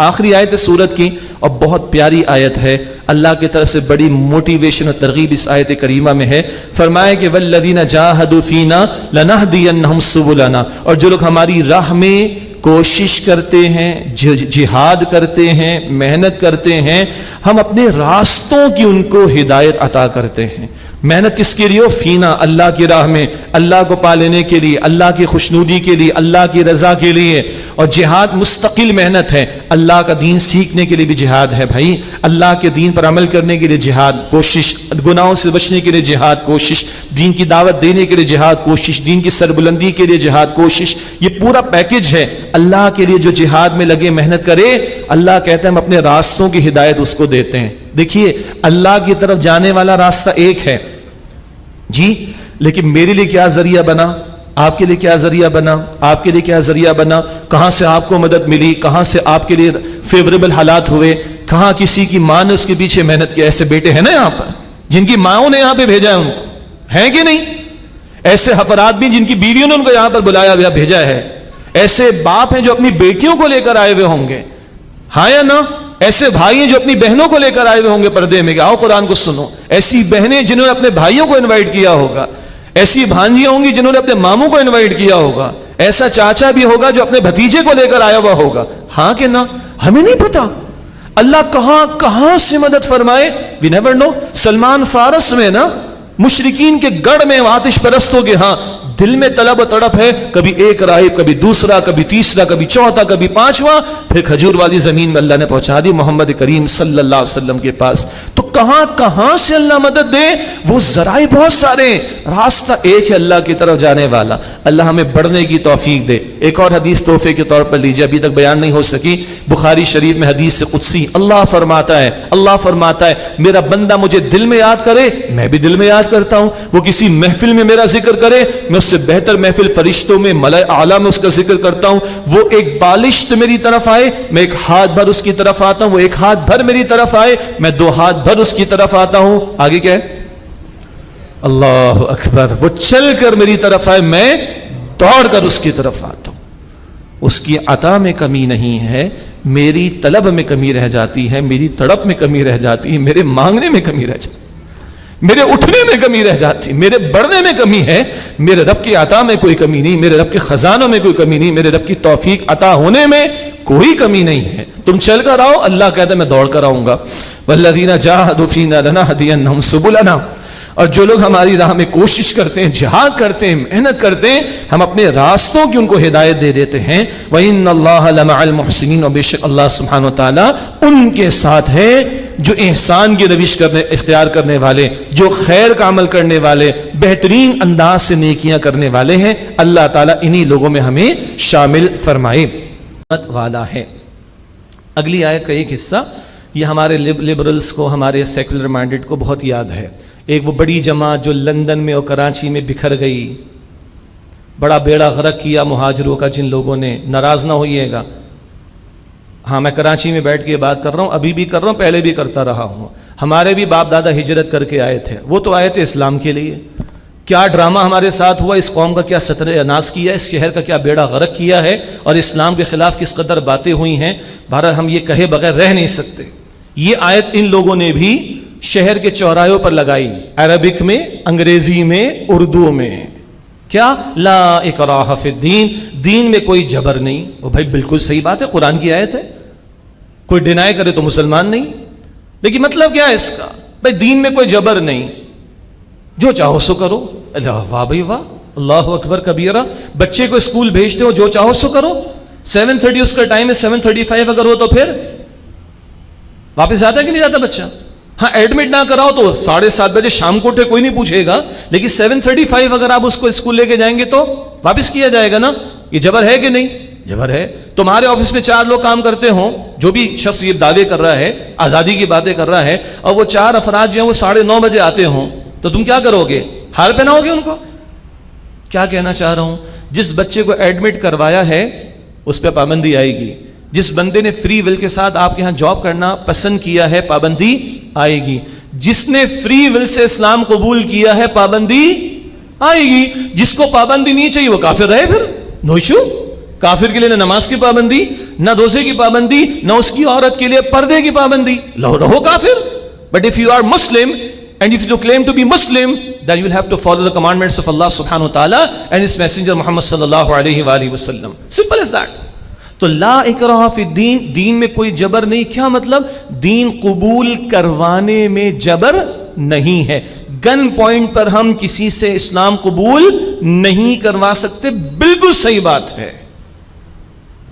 آخری آیت ہے سورت کی اور بہت پیاری آیت ہے، اللہ کی طرف سے بڑی موٹیویشن اور ترغیب اس آیت کریمہ میں ہے. فرمایا کہ والذین جاہدوا فینا لنہدینہم سبلنا، اور جو لوگ ہماری راہ میں کوشش کرتے ہیں، جہاد کرتے ہیں، محنت کرتے ہیں، ہم اپنے راستوں کی ان کو ہدایت عطا کرتے ہیں. محنت کس کے لیے؟ فینا، اللہ کی راہ میں، اللہ کو پا لینے کے لیے، اللہ کی خوشنودی کے لیے، اللہ کی رضا کے لیے. اور جہاد مستقل محنت ہے، اللہ کا دین سیکھنے کے لیے بھی جہاد ہے بھائی، اللہ کے دین پر عمل کرنے کے لیے جہاد، کوشش، گناہوں سے بچنے کے لیے جہاد، کوشش، دین کی دعوت دینے کے لیے جہاد، کوشش، دین کی سربلندی کے لیے جہاد، کوشش. یہ پورا پیکج ہے. اللہ کے لیے جو جہاد میں لگے، محنت کرے، اللہ کہتے ہیں ہم اپنے راستوں کی ہدایت اس کو دیتے ہیں. دیکھیے اللہ کی طرف جانے والا راستہ ایک ہے جی، لیکن میرے لیے کیا ذریعہ بنا، آپ کے لیے کیا ذریعہ بنا، آپ کے لیے کیا ذریعہ بنا، کہاں سے آپ کو مدد ملی، کہاں سے آپ کے لیے فیوریبل حالات ہوئے، کہاں کسی کی ماں نے اس کے پیچھے محنت کی. ایسے بیٹے ہیں نا یہاں پر جن کی ماؤں نے یہاں پہ بھیجا ہے ان کو، ہیں کہ نہیں؟ ایسے افراد بھی جن کی بیویوں نے ان کو یہاں پر بلایا ہوا بھیجا ہے. ایسے باپ ہیں جو اپنی بیٹیوں کو لے کر آئے ہوئے ہوں گے، ہاں یا نا؟ ایسے بھائی ہیں جو اپنی بہنوں کو لے کر آئے ہوئے ہوں گے پردے میں کہ آؤ قرآن کو سنو. ایسی بہنیں جنہوں نے اپنے بھائیوں کو انوائٹ کیا ہوگا. ایسی بھانجیاں ہوں گی جنہوں نے اپنے ماموں کو انوائٹ کیا ہوگا. ایسا چاچا بھی ہوگا جو اپنے بھتیجے کو لے کر آیا ہوا ہوگا. ہاں کہ نا؟ ہمیں نہیں پتا اللہ کہاں کہاں سے مدد فرمائے. We never know. سلمان فارس میں نا مشرکین کے گڑھ میں آتش پرستوں کے ہاں دل میں طلب و تڑپ ہے، کبھی ایک راہب، کبھی دوسرا، کبھی تیسرا، کبھی چوتھا، کبھی پانچواں، پھر کھجور والی زمین میں اللہ نے پہنچا دی محمد کریم صلی اللہ علیہ وسلم کے پاس. تو کہاں کہاں سے اللہ مدد دے؟ وہ ذرائع بہت سارے، راستہ ایک ہے اللہ کی طرف جانے والا. اللہ ہمیں بڑھنے کی توفیق دے. ایک اور حدیث تحفے کے طور پر لیجیے، ابھی تک بیان نہیں ہو سکی. بخاری شریف میں حدیث قدسی اللہ فرماتا ہے میرا بندہ مجھے دل میں یاد کرے، میں بھی دل میں یاد کرتا ہوں. وہ کسی محفل میں میرا ذکر کرے، میں اس سے بہتر محفل فرشتوں میں ملائے اعلیٰ میں اس کا ذکر کرتا ہوں. وہ ایک بالشت میری طرف آئے، میں ایک ہاتھ بھر اس کی طرف آتا ہوں. وہ ایک ہاتھ بھر میری طرف آئے، میں دو ہاتھ بھر اس کی طرف آتا ہوں. آگے کیا ہے؟ اللہ اکبر. وہ چل کر میری طرف آئے، میں دوڑ کر اس کی طرف آتا ہوں. اس کی عطا میں کمی نہیں ہے، میری طلب میں کمی رہ جاتی ہے، میری تڑپ میں کمی رہ جاتی ہے، میرے مانگنے میں کمی رہ جاتی ہے، میرے اٹھنے میں کمی رہ جاتی، میرے بڑھنے میں کمی ہے. میرے رب کی عطا میں کوئی کمی نہیں، میرے رب کے خزانوں میں کوئی کمی نہیں، میرے رب کی توفیق عطا ہونے میں کوئی کمی نہیں ہے. تم چل کر آؤ، اللہ کہتا ہے میں دوڑ کر آؤں گا. والذین جاہدوا فینا لنہدینہم سبلنا، اور جو لوگ ہماری راہ میں کوشش کرتے ہیں، جہاد کرتے ہیں، محنت کرتے ہیں، ہم اپنے راستوں کی ان کو ہدایت دے دیتے ہیں. وَإِنَّ اللَّهَ لَمَعَ الْمُحْسِنِينَ، اور بے شک اللہ سبحانہ وتعالی ان کے ساتھ ہے جو احسان کی روش اختیار کرنے والے، جو خیر کا عمل کرنے والے، بہترین انداز سے نیکیاں کرنے والے ہیں. اللہ تعالیٰ انہی لوگوں میں ہمیں شامل فرمائے. والا ہے. اگلی آیت کا ایک حصہ یہ ہمارے لبرلز کو، ہمارے سیکولر مائنڈڈ کو بہت یاد ہے. ایک وہ بڑی جماعت جو لندن میں اور کراچی میں بکھر گئی، بڑا بیڑا غرق کیا مہاجروں کا جن لوگوں نے. ناراض نہ ہوئیے گا، ہاں میں کراچی میں بیٹھ کے بات کر رہا ہوں، ابھی بھی کر رہا ہوں، پہلے بھی کرتا رہا ہوں. ہمارے بھی باپ دادا ہجرت کر کے آئے تھے، وہ تو آئے تھے اسلام کے لیے. کیا ڈرامہ ہمارے ساتھ ہوا، اس قوم کا کیا ستر اناس کیا، اس شہر کا کیا بیڑا غرق کیا ہے، اور اسلام کے خلاف کس قدر باتیں ہوئی ہیں. بہرحال ہم یہ کہے بغیر رہ نہیں سکتے. یہ آیت ان لوگوں نے بھی شہر کے چوراہوں پر لگائی، عربک میں، انگریزی میں، اردو میں. کیا؟ لا اکراہ فی الدین، دین میں کوئی جبر نہیں. وہ بھائی بالکل صحیح بات ہے، قرآن کی آیت ہے، کوئی ڈینائی کرے تو مسلمان نہیں. لیکن مطلب کیا ہے اس کا؟ بھائی دین میں کوئی جبر نہیں، جو چاہو سو کرو. اللہ واہ بھائی واہ، اللہ اکبر کبیرہ. بچے کو اسکول بھیجتے ہو، جو چاہو سو کرو. 7:30 اس کا ٹائم ہے، 7:35 اگر ہو تو پھر واپس جاتا ہے کہ نہیں جاتا بچہ؟ ہاں ایڈمٹ نہ کراؤ تو 7:30 بجے شام کو اٹھے کوئی نہیں پوچھے گا، لیکن 7:35 اگر آپ اس کو اسکول لے کے جائیں گے تو واپس کیا جائے گا نا. یہ جبر ہے کہ نہیں؟ جبر ہے. تمہارے آفس میں 4 لوگ کام کرتے ہوں، جو بھی شخص یہ دعوے کر رہا ہے، آزادی کی باتیں کر رہا ہے، اور وہ 4 افراد جو ہیں وہ 9:30 بجے آتے ہوں، تو تم کیا کرو گے؟ ہار پہناؤ گے ان کو؟ کیا کہنا چاہ رہا ہوں؟ جس بچے کو ایڈمٹ کروایا ہے اس پہ پابندی آئے گی. جس بندے نے فری ول کے ساتھ آپ کے ہاں جاب کرنا پسند کیا ہے، پابندی آئے گی. جس نے فری ول سے اسلام قبول کیا ہے، پابندی آئے گی. جس کو پابندی نہیں چاہیے وہ کافر رہے، پھر نو ایشو. کافر کے لیے نہ نماز کی پابندی، نہ روزے کی پابندی، نہ اس کی عورت کے لیے پردے کی پابندی. رہو کافر. But if you are Muslim and if you claim to be Muslim, then you will have to follow the commandments of Allah subhanahu wa ta'ala and his messenger Muhammad sallallahu alayhi wa alihi wa sallam. Simple as that. تو لا اکراہ فی الدین، دین میں کوئی جبر نہیں. کیا مطلب؟ دین قبول کروانے میں جبر نہیں ہے. گن پوائنٹ پر ہم کسی سے اسلام قبول نہیں کروا سکتے، بالکل صحیح بات ہے.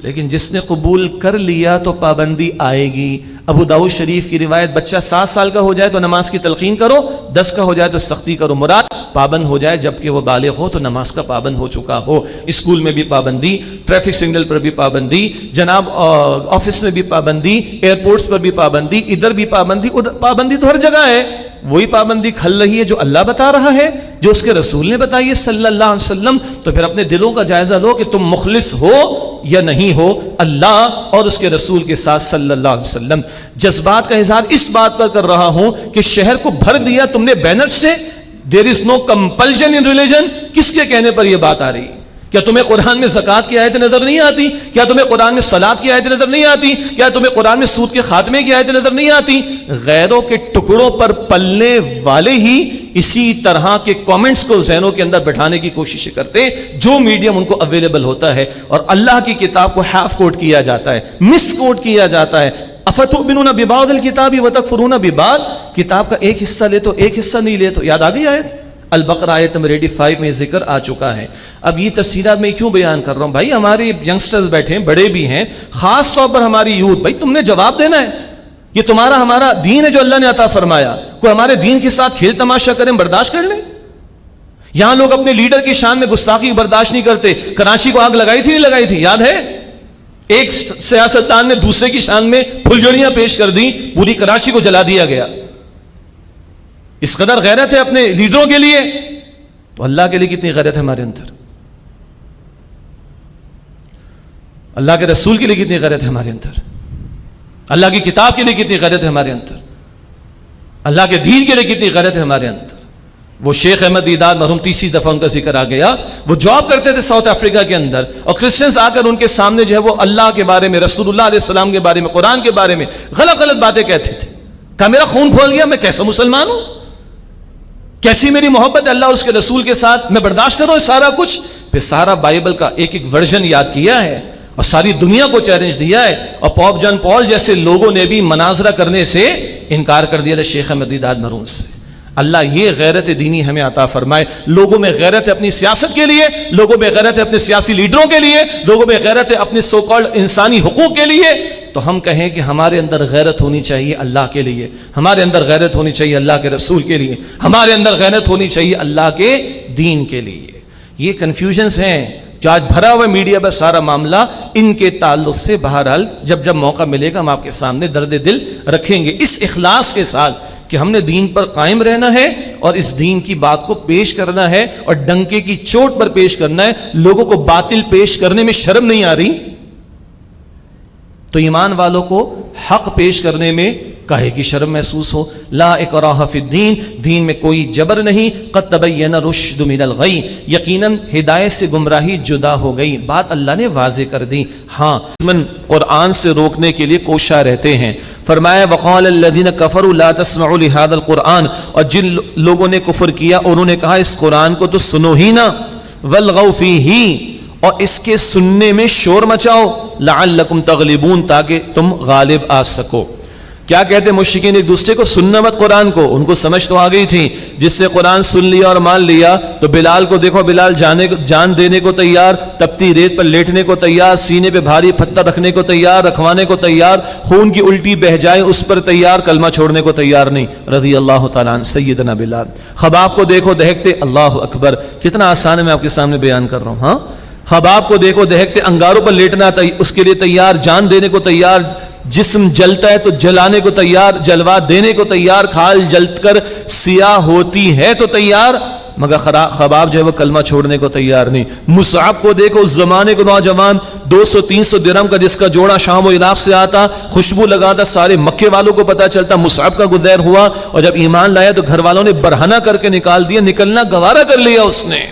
لیکن جس نے قبول کر لیا تو پابندی آئے گی. ابو داؤد شریف کی روایت، بچہ 7 سال کا ہو جائے تو نماز کی تلقین کرو، 10 کا ہو جائے تو سختی کرو. مراد پابند ہو جائے جبکہ وہ بالغ ہو تو نماز کا پابند ہو چکا ہو. اسکول میں بھی پابندی، ٹریفک سگنل پر بھی پابندی، جناب آفس میں بھی پابندی، ایئرپورٹس پر بھی پابندی، ادھر بھی پابندی، ادھر پابندی تو ہر جگہ ہے. وہی پابندی کھل رہی ہے جو اللہ بتا رہا ہے، جو اس کے رسول نے بتائی ہے صلی اللہ علیہ وسلم. تو پھر اپنے دلوں کا جائزہ لو کہ تم مخلص ہو یا نہیں ہو اللہ اور اس کے رسول کے ساتھ صلی اللہ علیہ وسلم. جذبات کا اظہار اس بات پر کر رہا ہوں کہ شہر کو بھر دیا تم نے بینر سے. دیر از نو کمپلشن ان ریلیجن. کس کے کہنے پر یہ بات آ رہی؟ کیا تمہیں قرآن میں زکوٰۃ کی آیتیں نظر نہیں آتی؟ کیا تمہیں قرآن میں صلاۃ کی آیتیں نظر نہیں آتی؟ کیا تمہیں قرآن میں سود کے خاتمے کی آیتیں نظر نہیں آتی؟ غیروں کے ٹکڑوں پر پلنے والے ہی اسی طرح کے کامنٹس کو ذہنوں کے اندر بٹھانے کی کوشش کرتے ہیں جو میڈیم ان کو اویلیبل ہوتا ہے. اور اللہ کی کتاب کو ہاف کوٹ کیا جاتا ہے، مس کوٹ کیا جاتا ہے. افتؤمنون ببعض الکتاب وتکفرون ببعض. کتاب کا ایک حصہ لے تو ایک حصہ نہیں لے تو. یاد آ گئی آیت البقرہ آیت نمبر 85 میں ذکر آ چکا ہے. اب یہ تفصیلات میں کیوں بیان کر رہا ہوں؟ بھائی ہمارے ینگسٹرز بیٹھے ہیں، بڑے بھی ہیں، خاص طور پر ہماری یوتھ. بھائی تم نے جواب دینا ہے. یہ تمہارا ہمارا دین ہے جو اللہ نے عطا فرمایا. کوئی ہمارے دین کے ساتھ کھیل تماشا کریں، برداشت کر لیں. یہاں لوگ اپنے لیڈر کی شان میں گستاخی برداشت نہیں کرتے. کراچی کو آگ لگائی تھی نہیں لگائی تھی؟ یاد ہے؟ ایک سیاستدان نے دوسرے کی شان میں پھلجھڑیاں پیش کر دی، پوری کراچی کو جلا دیا گیا. اس قدر غیرت ہے اپنے لیڈروں کے لیے، تو اللہ کے لیے کتنی غیرت ہے ہمارے اندر؟ اللہ کے رسول کے لیے کتنی غیرت ہے ہمارے اندر؟ اللہ کی کتاب کے لیے کتنی غیرت ہے ہمارے اندر؟ اللہ کے دین کے لیے کتنی غیرت ہے ہمارے اندر؟ وہ شیخ احمد دیدار مرحوم تیسری دفعہ ان کا ذکر آ گیا. وہ جاب کرتے تھے ساؤتھ افریقہ کے اندر، اور کرسچنز آ کر ان کے سامنے جو ہے وہ اللہ کے بارے میں، رسول اللہ علیہ السلام کے بارے میں، قرآن کے بارے میں غلط غلط باتیں کہتے تھے. کہا میرا خون کھول گیا، میں کیسا مسلمان ہوں، کیسی میری محبت ہے اللہ اور اس کے رسول کے ساتھ، میں برداشت کروں سارا کچھ. پھر سارا بائبل کا ایک ایک ورژن یاد کیا ہے اور ساری دنیا کو چیلنج دیا ہے. اور پوپ جان پال جیسے لوگوں نے بھی مناظرہ کرنے سے انکار کر دیا تھا شیخ احمد دیدار مرحوم سے. اللہ یہ غیرت دینی ہمیں عطا فرمائے. لوگوں میں غیرت ہے اپنی سیاست کے لیے، لوگوں میں غیرت ہے اپنے سیاسی لیڈروں کے لیے، لوگوں میں غیرت ہے اپنے سو کالڈ انسانی حقوق کے لیے. تو ہم کہیں کہ ہمارے اندر غیرت ہونی چاہیے اللہ کے لیے، ہمارے اندر غیرت ہونی چاہیے اللہ کے رسول کے لیے، ہمارے اندر غیرت ہونی چاہیے اللہ کے دین کے لیے. یہ کنفیوژنز ہیں جو آج بھرا ہوا میڈیا پر سارا معاملہ، ان کے تعلق سے بہرحال جب موقع ملے گا ہم آپ کے سامنے درد دل رکھیں گے اس اخلاص کے ساتھ کہ ہم نے دین پر قائم رہنا ہے اور اس دین کی بات کو پیش کرنا ہے اور ڈنکے کی چوٹ پر پیش کرنا ہے. لوگوں کو باطل پیش کرنے میں شرم نہیں آ رہی تو ایمان والوں کو حق پیش کرنے میں کاہے کی شرم محسوس ہو. لا اکراہ فی الدین، دین میں کوئی جبر نہیں. قد تبین الرشد من الغی، یقیناً ہدایت سے گمراہی جدا ہو گئی. بات اللہ نے واضح کر دی. ہاں من قرآن سے روکنے کے لیے کوشاں رہتے ہیں. فرمایا وقال الذین کفروا لا تسمعوا لهذا القرآن، اور جن لوگوں نے کفر کیا انہوں نے کہا اس قرآن کو تو سنو ہی نہ، والغوا فیہ، اور اس کے سننے میں شور مچاؤ، لعلکم تغلبون، تاکہ تم غالب آ سکو. کیا کہتے مشرکین ایک دوسرے کو؟ سننا مت قرآن کو. ان کو سمجھ تو آ گئی تھی. جس سے قرآن سن لیا اور مان لیا تو بلال کو دیکھو، بلال جان دینے کو تیار، تپتی ریت پر لیٹنے کو تیار، سینے پہ بھاری پتھر رکھنے کو تیار، رکھوانے کو تیار، خون کی الٹی بہ جائے اس پر تیار، کلمہ چھوڑنے کو تیار نہیں. رضی اللہ تعالیٰ عنہ سیدنا بلال. خباب کو دیکھو دہکتے، اللہ اکبر کتنا آسان ہے، میں آپ کے سامنے بیان کر رہا ہوں. ہاں خباب کو دیکھو دہکتے، انگاروں پر لیٹنا اس کے لیے تیار، جان دینے کو تیار، جسم جلتا ہے تو جلانے کو تیار، جلوا دینے کو تیار، کھال جلت کر سیاہ ہوتی ہے تو تیار، مگر خباب جو ہے وہ کلمہ چھوڑنے کو تیار نہیں. مصعب کو دیکھو، اس زمانے کو نوجوان، 200-300 درہم کا جس کا جوڑا شام و عراق سے آتا، خوشبو لگاتا، سارے مکے والوں کو پتا چلتا مصعب کا گزیر ہوا، اور جب ایمان لایا تو گھر والوں نے برہنہ کر کے نکال دیا، نکلنا گوارا کر لیا اس نے.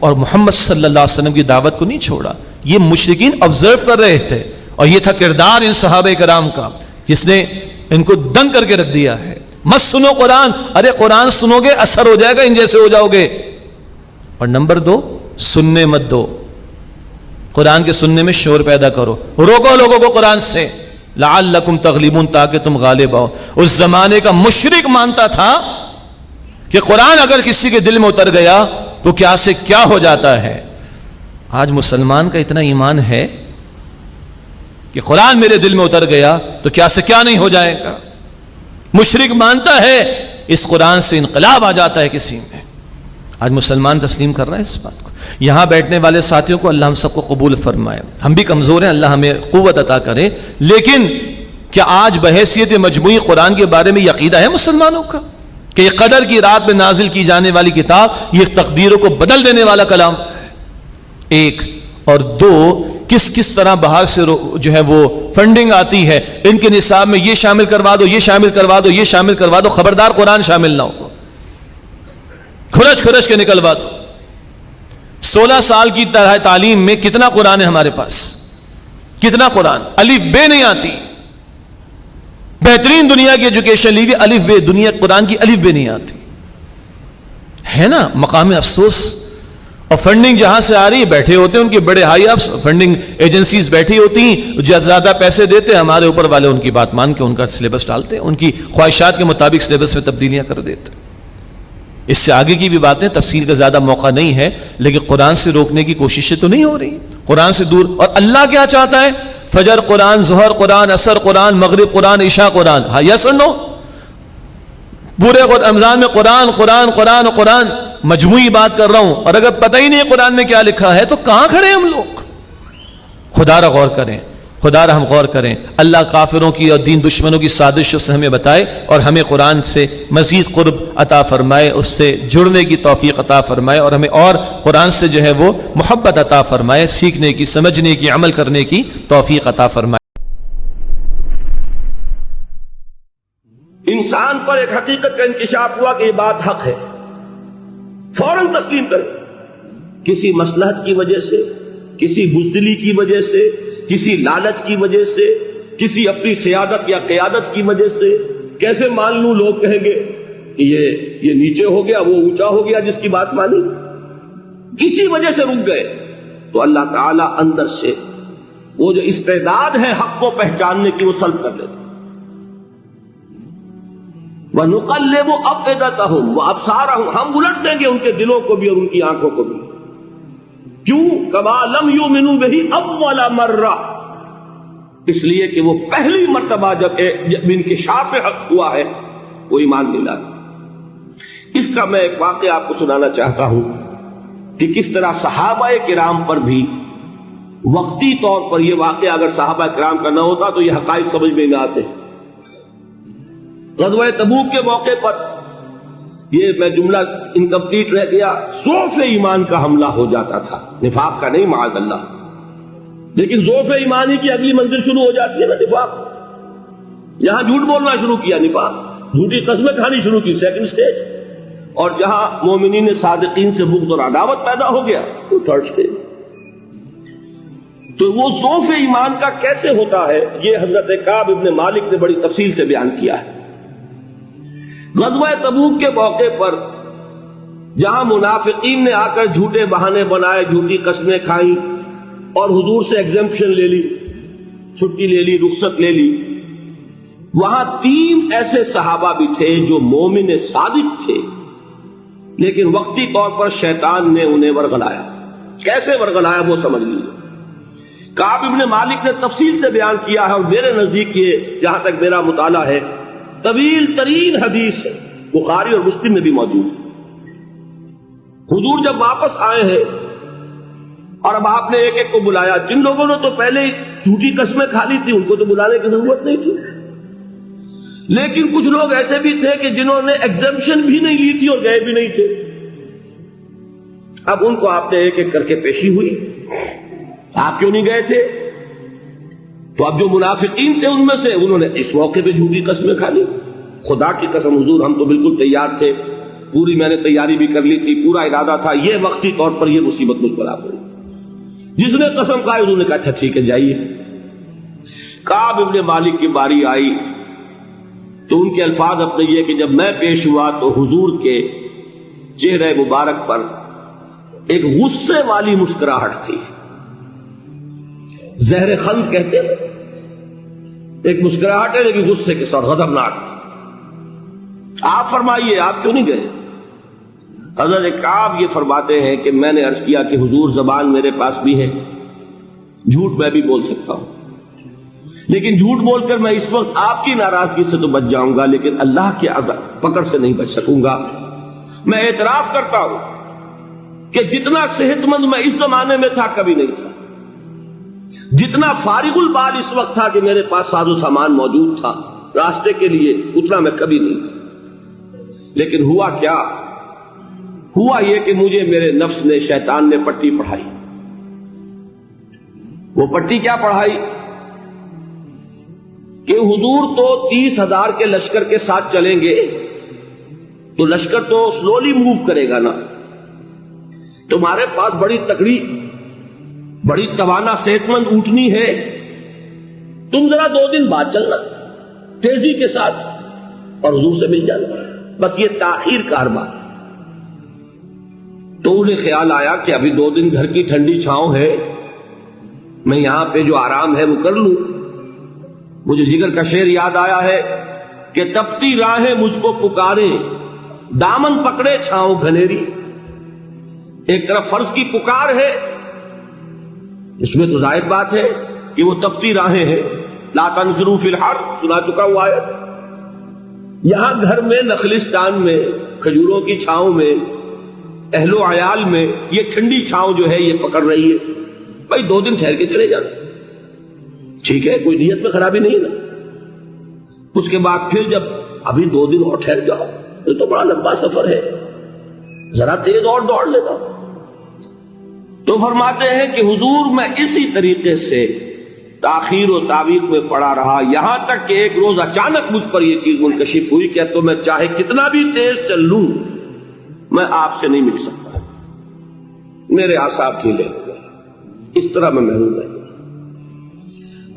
اور محمد صلی اللہ علیہ وسلم کی دعوت کو نہیں چھوڑا. یہ مشرکین آبزرو کر رہے تھے اور یہ تھا کردار ان صحابہ کرام کا جس نے ان کو دنگ کر کے رکھ دیا ہے. مت سنو قرآن، ارے قرآن سنو گے اثر ہو جائے گا، ان جیسے ہو جاؤ گے. اور نمبر 2، سننے مت دو. قرآن کے سننے میں شور پیدا کرو، روکو لوگوں کو قرآن سے. لعلکم تغلبون، تاکہ تم غالب آؤ. اس زمانے کا مشرک مانتا تھا کہ قرآن اگر کسی کے دل میں اتر گیا تو کیا سے کیا ہو جاتا ہے. آج مسلمان کا اتنا ایمان ہے کہ قرآن میرے دل میں اتر گیا تو کیا سے کیا نہیں ہو جائے گا. مشرک مانتا ہے اس قرآن سے انقلاب آ جاتا ہے کسی میں. آج مسلمان تسلیم کر رہا ہے اس بات کو. یہاں بیٹھنے والے ساتھیوں کو اللہ ہم سب کو قبول فرمائے. ہم بھی کمزور ہیں، اللہ ہمیں قوت عطا کرے. لیکن کیا آج بحیثیت مجموعی قرآن کے بارے میں یہ عقیدہ ہے مسلمانوں کا کہ یہ قدر کی رات میں نازل کی جانے والی کتاب یہ تقدیروں کو بدل دینے والا کلام ہے؟ 1 اور 2، کس طرح باہر سے جو ہے وہ فنڈنگ آتی ہے، ان کے نصاب میں یہ شامل کروا دو، یہ شامل کروا دو، یہ شامل کروا دو. خبردار قرآن شامل نہ ہو، کھرچ کے نکلوا دو. 16 سال کی طرح تعلیم میں کتنا قرآن ہے ہمارے پاس؟ کتنا قرآن؟ الف بے نہیں آتی. بہترین دنیا کی ایجوکیشن لیجیے، الف بے، دنیا قرآن کی الف بے نہیں آتی ہے نا. مقام افسوس. اور فنڈنگ جہاں سے آ رہی ہے بیٹھے ہوتے ہیں ان کے بڑے ہائی اپس فنڈنگ ایجنسیز بیٹھی ہوتی ہیں، جو زیادہ پیسے دیتے ہیں ہمارے اوپر والے ان کی بات مان کے ان کا سلیبس ڈالتے ہیں، ان کی خواہشات کے مطابق سلیبس میں تبدیلیاں کر دیتے ہیں. اس سے آگے کی بھی باتیں تفصیل کا زیادہ موقع نہیں ہے، لیکن قرآن سے روکنے کی کوششیں تو نہیں ہو رہی، قرآن سے دور. اور اللہ کیا چاہتا ہے؟ فجر قرآن، ظہر قرآن، عصر قرآن، مغرب قرآن، عشاء قرآن. ہاں یس اور نو؟ پورے رمضان میں قرآن قرآن قرآن قرآن. مجموعی بات کر رہا ہوں. اور اگر پتہ ہی نہیں قرآن میں کیا لکھا ہے تو کہاں کھڑے ہم لوگ؟ خدا را غور کریں، خدا را ہم غور کریں. اللہ کافروں کی اور دین دشمنوں کی سازشوں سے ہمیں بتائے اور ہمیں قرآن سے مزید قرب عطا فرمائے، اس سے جڑنے کی توفیق عطا فرمائے اور ہمیں اور قرآن سے جو ہے وہ محبت عطا فرمائے، سیکھنے کی، سمجھنے کی، عمل کرنے کی توفیق عطا فرمائے. انسان پر ایک حقیقت کا انکشاف ہوا کہ یہ بات حق ہے، فوراً تسلیم کرے. کسی مصلحت کی وجہ سے، کسی بزدلی کی وجہ سے، کسی لالچ کی وجہ سے، کسی اپنی سیادت یا قیادت کی وجہ سے کیسے مان لوں؟ لوگ کہیں گے کہ یہ نیچے ہو گیا، وہ اونچا ہو گیا جس کی بات مانی. کسی وجہ سے رک گئے تو اللہ تعالی اندر سے وہ جو استعداد ہے حق کو پہچاننے کی وہ سلب کر لیتے. وَنُقَلِّبُ أَفْئِدَتَهُمْ وَأَبْصَارَهُمْ، ہم الٹ دیں گے ان کے دلوں کو بھی اور ان کی آنکھوں کو بھی. کیوں؟ كَمَا لَمْ يُؤْمِنُوا بِهِ أَوَّلَ مَرَّةٍ، اس لیے کہ وہ پہلی مرتبہ جب انکشاف حق ہوا ہے وہ ایمان نہیں لائے. اس کا میں ایک واقعہ آپ کو سنانا چاہتا ہوں کہ کس طرح صحابہ کرام پر بھی وقتی طور پر یہ واقعہ اگر صحابہ کرام کا نہ ہوتا تو یہ حقائق سمجھ میں نہ آتے. غزوہ تبوک کے موقع پر یہ میں جملہ انکمپلیٹ رہ گیا، ضعف ایمان کا حملہ ہو جاتا تھا، نفاق کا نہیں معاذ اللہ، لیکن ضعف ایمانی کی اگلی منزل شروع ہو جاتی ہے نا نفاق. یہاں جھوٹ بولنا شروع کیا نفاق، جھوٹی قسمیں کھانی شروع کی سیکنڈ سٹیج، اور جہاں مومنین صادقین سے بغض اور عداوت پیدا ہو گیا وہ تھرڈ سٹیج. تو وہ ضعف ایمان کا کیسے ہوتا ہے یہ حضرت کعب ابن مالک نے بڑی تفصیل سے بیان کیا ہے. غزوہ تبوک کے موقع پر جہاں منافقین نے آ کر جھوٹے بہانے بنائے، جھوٹی قسمیں کھائیں اور حضور سے ایگزمپشن لے لی، چھٹی لے لی، رخصت لے لی، وہاں 3 ایسے صحابہ بھی تھے جو مومن صادق تھے، لیکن وقتی طور پر شیطان نے انہیں ورغلایا. کیسے ورغلایا وہ سمجھ لیجیے. کعب ابن مالک نے تفصیل سے بیان کیا ہے اور میرے نزدیک یہ جہاں تک میرا مطالعہ ہے طویل ترین حدیث ہے، بخاری اور مسلم میں بھی موجود ہے. حضور جب واپس آئے ہیں اور اب آپ نے ایک ایک کو بلایا، جن لوگوں نے تو پہلے جھوٹی قسمیں کھا لی تھی ان کو تو بلانے کی ضرورت نہیں تھی، لیکن کچھ لوگ ایسے بھی تھے کہ جنہوں نے ایگزمپشن بھی نہیں لی تھی اور گئے بھی نہیں تھے. اب ان کو آپ نے ایک ایک کر کے پیشی ہوئی، آپ کیوں نہیں گئے تھے؟ تو اب جو منافقین تھے ان میں سے انہوں نے اس موقع پہ جھوٹی قسمیں کھا لی. خدا کی قسم حضور ہم تو بالکل تیار تھے پوری میں نے تیاری بھی کر لی تھی، پورا ارادہ تھا، یہ وقتی طور پر یہ مصیبت مجھ پر آ پڑی۔ جس نے قسم کھائی انہوں نے کہا اچھا ٹھیک ہے جائیے۔ کعب ابن مالک کی باری آئی تو ان کے الفاظ اپنے یہ کہ جب میں پیش ہوا تو حضور کے چہرے مبارک پر ایک غصے والی مسکراہٹ تھی، زہر خند کہتے ہیں، ایک مسکراہٹ ہے لیکن غصے کے ساتھ، غضبناک۔ آپ فرمائیے آپ کیوں نہیں گئے؟ حضرت کعب یہ فرماتے ہیں کہ میں نے عرض کیا کہ حضور زبان میرے پاس بھی ہے، جھوٹ میں بھی بول سکتا ہوں، لیکن جھوٹ بول کر میں اس وقت آپ کی ناراضگی سے تو بچ جاؤں گا لیکن اللہ کے پکڑ سے نہیں بچ سکوں گا۔ میں اعتراف کرتا ہوں کہ جتنا صحت مند میں اس زمانے میں تھا کبھی نہیں تھا، جتنا فارغ البال اس وقت تھا کہ میرے پاس ساز و سامان موجود تھا راستے کے لیے، اتنا میں کبھی نہیں تھا۔ لیکن ہوا کیا؟ ہوا یہ کہ مجھے میرے نفس نے، شیطان نے پٹی پڑھائی۔ وہ پٹی کیا پڑھائی کہ حضور تو 30,000 کے لشکر کے ساتھ چلیں گے تو لشکر تو سلولی موو کرے گا نا، تمہارے پاس بڑی تکڑی، بڑی توانا صحت مند اونٹنی ہے، تم ذرا 2 دن بعد چلنا تیزی کے ساتھ اور حضور سے مل جانا، بس یہ تاخیر کار بات۔ تو انہیں خیال آیا کہ ابھی 2 دن گھر کی ٹھنڈی چھاؤں ہے، میں یہاں پہ جو آرام ہے وہ کر لوں۔ مجھے جگر کا شعر یاد آیا ہے کہ تپتی راہیں مجھ کو پکارے، دامن پکڑے چھاؤں گھنیری۔ ایک طرف فرض کی پکار ہے، اس میں تو ظاہر بات ہے کہ وہ تپتی راہیں ہیں، لا تنفروا فی الحر سنا چکا ہوا ہے۔ یہاں گھر میں نخلستان میں کھجوروں کی چھاؤں میں اہل و عیال میں یہ ٹھنڈی چھاؤں جو ہے یہ پکڑ رہی ہے، بھائی 2 دن ٹھہر کے چلے جانا، ٹھیک ہے، کوئی نیت میں خرابی نہیں نا۔ اس کے بعد پھر جب ابھی 2 دن اور ٹھہر جاؤ، یہ تو بڑا لمبا سفر ہے، ذرا تیز اور دوڑ لینا۔ تو فرماتے ہیں کہ حضور میں اسی طریقے سے تاخیر و تعویق میں پڑا رہا، یہاں تک کہ ایک روز اچانک مجھ پر یہ چیز منکشف ہوئی کہ تو میں چاہے کتنا بھی تیز چل لوں میں آپ سے نہیں مل سکتا، میرے اعصاب ڈھیلے ہو گئے، اس طرح میں محروم رہ گیا۔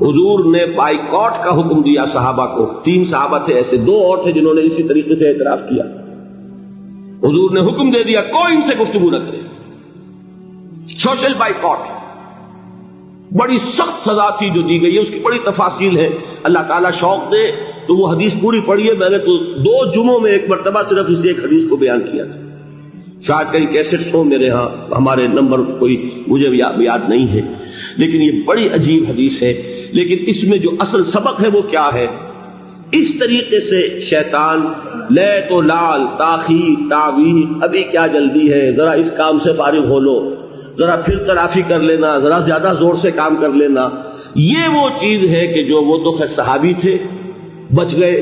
حضور نے بائیکاٹ کا حکم دیا صحابہ کو، 3 صحابہ تھے ایسے، 2 اور تھے جنہوں نے اسی طریقے سے اعتراف کیا۔ حضور نے حکم دے دیا کوئی ان سے گفتگو نہ کرے، سوشل بائیکاٹ۔ بڑی سخت سزا تھی جو دی گئی ہے، اس کی بڑی تفاصیل ہے، اللہ تعالیٰ شوق دے تو وہ حدیث پوری پڑھی ہے، میں نے تو 2 جمعوں میں ایک مرتبہ صرف اس ایک حدیث کو بیان کیا تھا، شاید کئی کیسٹس ہوں میرے ہاں، ہمارے نمبر کوئی مجھے یاد نہیں ہے، لیکن یہ بڑی عجیب حدیث ہے۔ لیکن اس میں جو اصل سبق ہے وہ کیا ہے؟ اس طریقے سے شیطان لے تو لال، تاخیر، تعویق، ابھی کیا جلدی ہے، ذرا اس کام سے فارغ ہو لو، ذرا پھر تلافی کر لینا، ذرا زیادہ زور سے کام کر لینا، یہ وہ چیز ہے کہ جو وہ تو خیر صحابی تھے بچ گئے،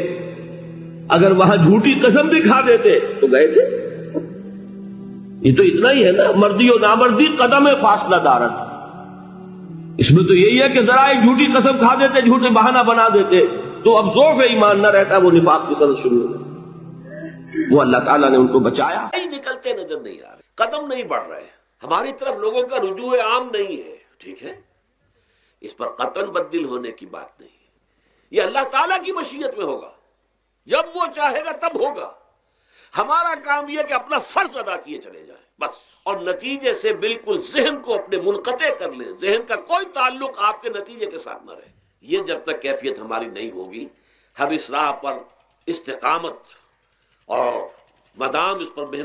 اگر وہاں جھوٹی قسم بھی کھا دیتے تو گئے تھے۔ یہ تو اتنا ہی ہے نا، مردی و نامردی قدم فاصلہ دارت، اس میں تو یہی ہے کہ ذرا ایک جھوٹی قسم کھا دیتے، جھوٹے بہانہ بنا دیتے تو اب ضعف ایمان نہ رہتا، وہ نفاق کی سرد شروع ہو گئی۔ وہ اللہ تعالیٰ نے ان کو بچایا۔ نکلتے نظر نہیں آ رہے، قدم نہیں بڑھ رہے، ہماری طرف لوگوں کا رجوع عام نہیں ہے، ٹھیک ہے، اس پر قطعاً بدل ہونے کی بات نہیں ہے، یہ اللہ تعالیٰ کی مشیت میں ہوگا، جب وہ چاہے گا تب ہوگا۔ ہمارا کام یہ کہ اپنا فرض ادا کیے چلے جائیں بس، اور نتیجے سے بالکل ذہن کو اپنے منقطع کر لیں، ذہن کا کوئی تعلق آپ کے نتیجے کے ساتھ نہ رہے۔ یہ جب تک کیفیت ہماری نہیں ہوگی، ہم اس راہ پر استقامت اور مدام اس پر محنت